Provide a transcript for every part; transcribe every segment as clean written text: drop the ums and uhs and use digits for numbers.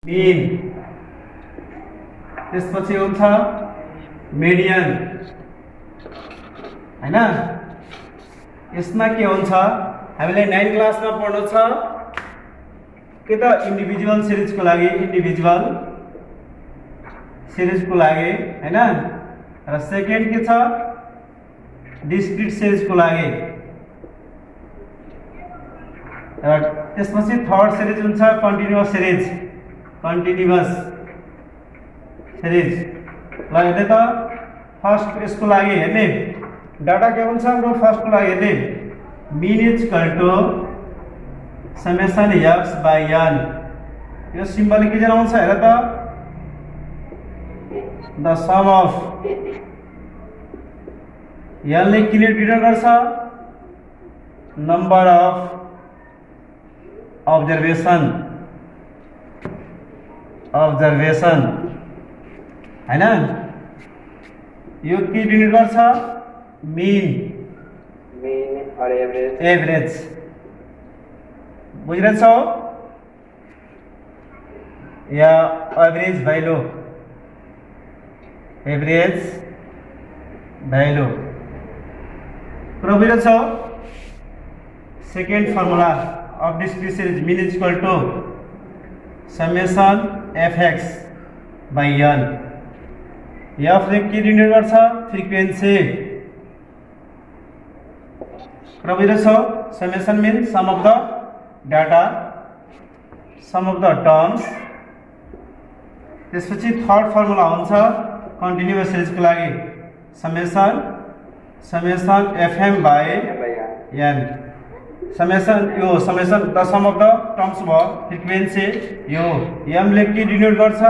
Mean, त्यसपछि हुन्छ median हैन। यसमा के हुन्छ हामीले 9 क्लासमा पढ्नु छ के त इन्डिभिजुअल सिरिजको लागि, इन्डिभिजुअल सिरिजको लागि हैन, र सेकेन्ड के छ डिस्क्रिट सिरिजको लागि, र त्यसपछि थर्ड सिरिज हुन्छ कन्टिन्युअस सिरिज, कन्टिन्युअस सिरिज। ल हेर्ने त फर्स्ट यसको लागि हेर्ने डाटा के हुन्छ हाम्रो फर्स्टको लागि हेर्ने mean is equal to summation x by n. यो सिम्बल के जनाउँछ हेर त द सम अफ एन ले किन डिनोट गर्छ नम्बर अफ ऑब्जर्वेशन हैन। यो के डिनोट गर्छ मीन और एवरेज। एभरेज बुझिरहेछ या एभरेज भ्यालु, एभरेज भ्यालु कुरा बुझिरहेछ। Second formula of discrete series mean is equal to summation FX by N. F ले के डिनोट गर्छ फ्रिक्वेन्सी, कुरा बुझिरहेछ। Summation mean sum of the data, sum of the terms. त्यसपछि third formula हुन्छ continuous सिरिजको लागि summation FM by N. Summation यो summation the sum of the terms भयो फ्रिक्वेन्सी, यो एम ले के डिनोट गर्छ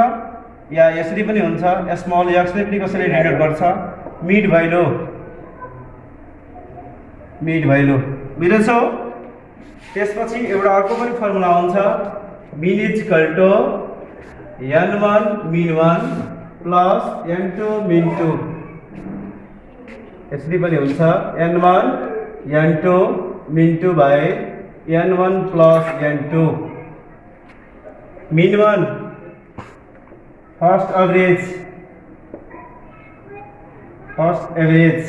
या यसरी पनि हुन्छ स्मल एक्स ले पनि कसरी डिनोट गर्छ मिड भ्यालु, मिड भ्यालु बुझ्दैछौ। त्यसपछि एउटा अर्को पनि फर्मुला हुन्छ mean is equal to n1 mean 1 plus n2 mean 2। यसरी पनि हुन्छ n1 n2 mean 2 by n1 plus n2। Mean 1 first average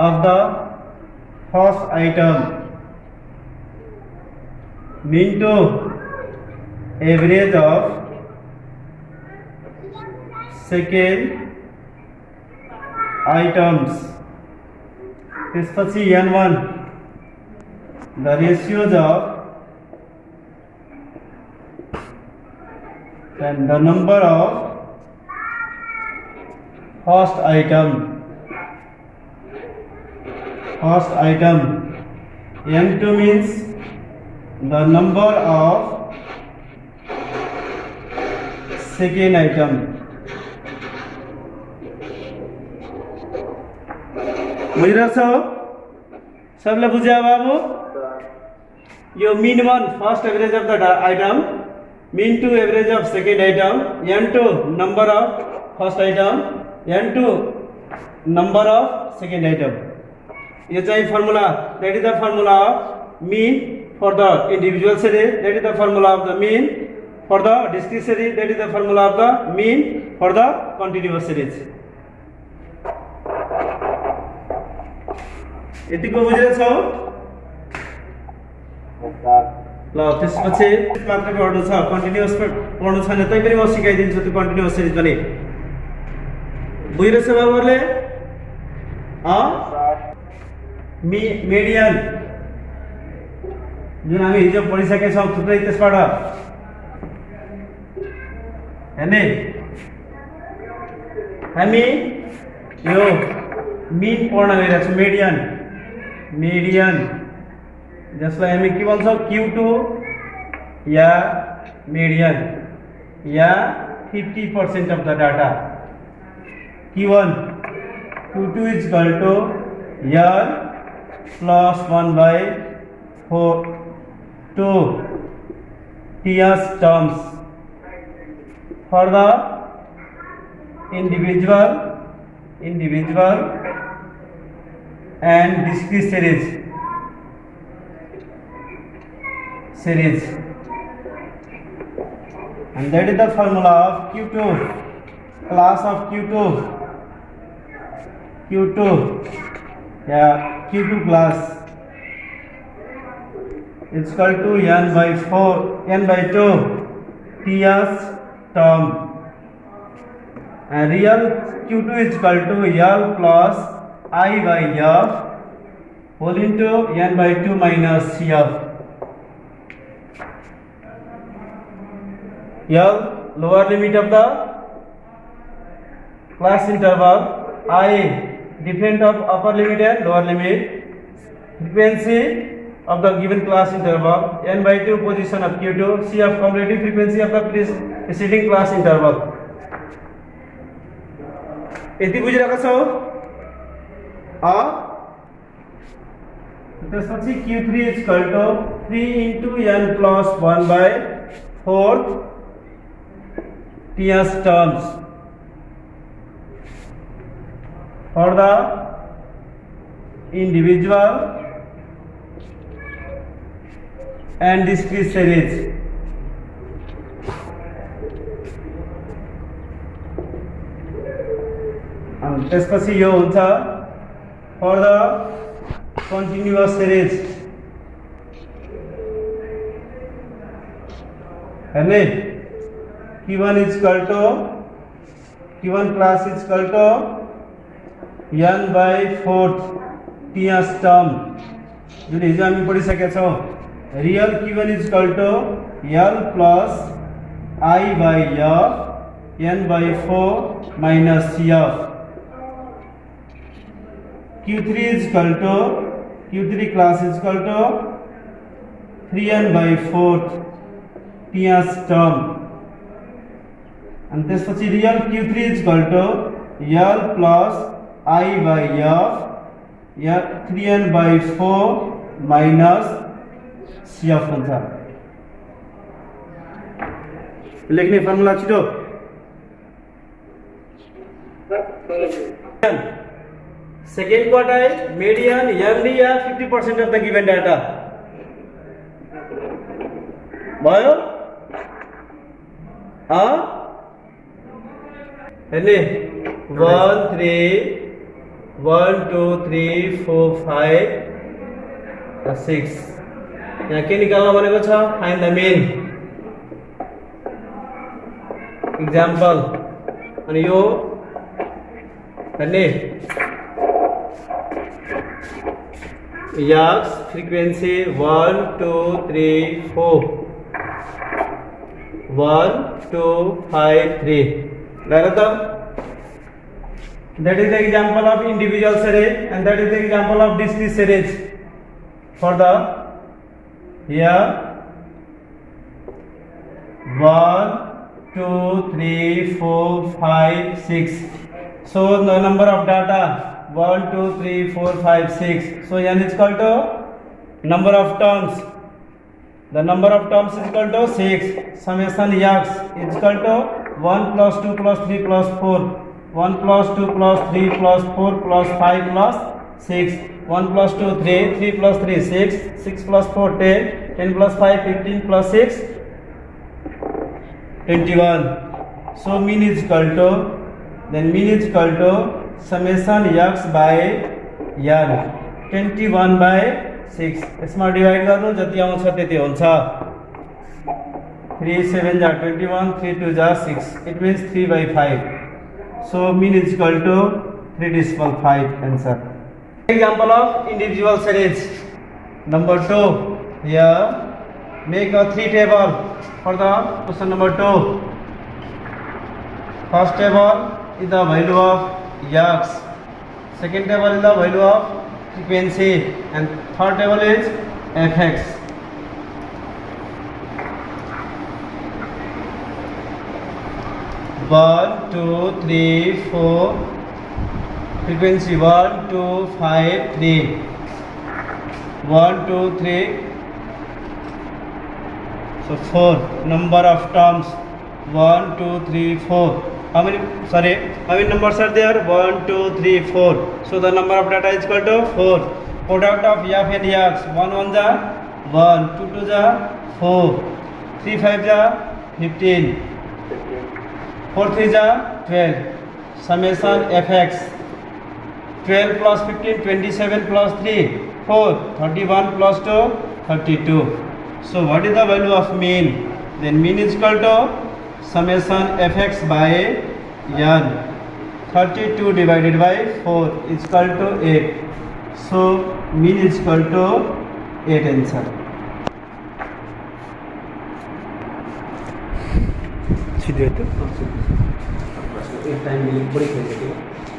of the first item, mean to average of second items। त्यसपछि n1 the ratios of and the number of first item, n2 means the number of second item। बुझिरहेछ सबले बुझ्यो बाबु। यो mean 1 first average of the item, mean 2 average of second item, n2 number of first item, n2 number of second item. ये चाहिए formula, that is the formula of mean for the individual series, that is the formula of the mean for the discrete series, that is the formula of the mean for the continuous series. यतिको बुझिरहेछौ ल। त्यसपछि मात्र पढ्नु छ, continuous पढ्नु छैन तै पनि म सिकाइदिन्छु त्यो कन्टिन्यूअस सिरिज पनि। बुझिरहेछ बाबुहरुले? मेडियन जुन हामी हिजो पढिसकेका छौँ थुप्रै, त्यसबाट हेर्ने हामी यो मीन पढ्न गइरहेको छौँ। मेडियन जसलाई हामी के भन्छौँ Q2 या मेडियन या 50% of the data. Q1 Q2 is equal to n plus 1 by 4 2 TS terms for the individual and discrete series and that is the formula of Q2, class of Q2, Q2 class is equal to n by 2 TS term, and real Q2 is equal to L plus I by F whole into n by 2 minus F. L, lower limit of the class interval, I, different of upper limit and lower limit, frequency of the given class interval, n by 2 position of Q2, C of completing frequency of the preceding class interval. यति बुझिरहेको छौ? त्यसपछि Q3 is equal to 3 into n plus 1 by 4 TS terms for the individual and discrete series. त्यसपछि यो हुन्छ for the continuous series. हेर्ने Q1 is equal to Q1 class is equal to n by 4 TS term जुन हिजो हामी पढिसकेका छौँ. Real Q1 is equal to L plus I by F n by 4 minus F. Q3 is equal to Q3 class is equal to 3n by 4 TS term, and त्यसपछि real Q3 is equal to L plus I by F 3n by 4 minus CF हुन्छ. लेख्ने formula छिटो. Second quartile, median, MD या 50% of the given data. भयो? हेर्ने 1 2 3 4 5 6. यहाँ के निकाल्न भनेको छ? Find the main. एक्जाम्पल अनि यो हेर्ने X frequency 1 2 3 4 1 2 5 3. That is the example of individual series, and that is the example of discrete series for the here 1 2 3 4 5 6. So the number of data 1 2 3 4 5 6. So n is equal to number of terms. The number of terms is equal to 6. Summation x is equal to 1 plus 2 plus 3 plus 4. 1 plus 2 plus 3 plus 4 plus 5 plus 6. 1 plus 2 3. 3 plus 3 6. 6 plus 4 10. 10 plus 5 15 plus 6 21. So mean is equal to, then mean is equal to summation x by n 21 by 6. यसमा divide गर्नु जति आउँछ त्यति हुन्छ. 3 7 जा 21, 3 2 जा 6. It means 3 by 5. So mean is equal to 3.5 answer. Example of individual series. Number 2. Here make a 3 table for the question number 2. First table is the value of x. Second table is the value of frequency, and third table is fx. One, two, three, four. Frequency 1 2 5 3. 1 2 3. So 4. Number of terms 1 2 3 4. How many numbers are there? 1 2 3 4. So the number of data is equal to 4. Product of f and x. 1 1 ja 1, 2 2 ja 4, 3 5 ja 15. 4 3 जा 12 summation fx 12 plus 15 27 plus 3 4 31 plus 2 32. So what is the value of mean? Then mean is equal to summation fx by n. 32 divided by 4 is equal to 8. So mean is equal to 8 answer. सीधे तो एक time मिली बड़ी